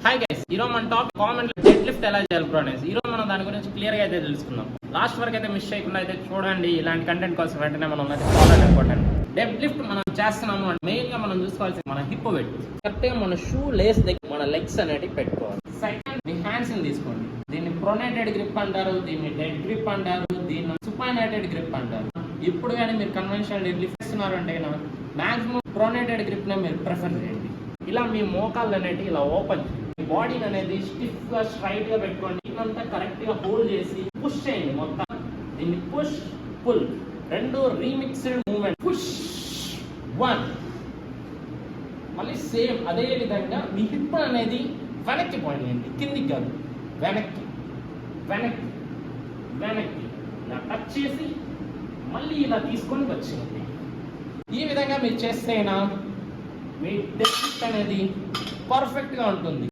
Hi guys, ఈరోజు మన topic comment dead lift ఎలా చేయాలి బ్రో అనేసి. ఈరోజు మనం దాని గురించి క్లియర్ గా అయితే తెలుసుకుందాం. లాస్ట్ వరకు అయితే మిస్ చేయకుండా అయితే చూడండి. ఇలాంటి కంటెంట్ కోసం వెంటనే మనం అయితే ఫాలో అయిపోండి. డెడ్ లిఫ్ట్ మనం చేస్తున్నాము అంటే మెయిన్ గా మనం చూసుకోవాల్సింది మన హిప్ వెయిట్. కరెక్ట్ గా మన షూ లేస్ దగ్గర మన లెగ్స్ అనేవి పెట్టుకోవాలి. సెకండ్, మీ హ్యాండ్స్ ని తీసుకోండి. దీన్ని ప్రొనేటెడ్ గ్రిప్ అంటారు, దీన్ని డెడ్ గ్రిప్ అంటారు, దీన్ని సుపానేటెడ్ గ్రిప్ అంటారు. ఇప్పుడు కానీ మీరు కన్వెన్షనల్ డెడ్ లిఫ్ట్ ఇస్తున్నారంటే మాక్సిమం ప్రొనేటెడ్ గ్రిప్ నే మీరు ప్రిఫర్ చేయండి. ఇలా మీ మోకాళ్ళు అనేవి ఇలా ఓపెన్ చేయండి. మీ బాడీని అనేది స్టిఫ్ గా స్ట్రైట్ గా పెట్టుకోండి. ఇదంతా కరెక్ట్ గా హోల్డ్ చేసి పుష్ చేయండి. మొత్తం దీన్ని పుష్ పుల్ రెండు రీమిక్స్డ్ మూవ్మెంట్. పుష్ వన్, మళ్ళీ సేమ్ అదే విధంగా మీ హిప్ అనేది వెనక్కి పోయండి, కిందికి కాదు, వెనక్కి వెనక్కి వెనక్కి ఇలా టచ్ చేసి మళ్ళీ ఇలా తీసుకొని వచ్చింది. ఈ విధంగా మీరు చేస్తేనా మీ డెడ్ లిఫ్ట్ అనేది పర్ఫెక్ట్గా ఉంటుంది.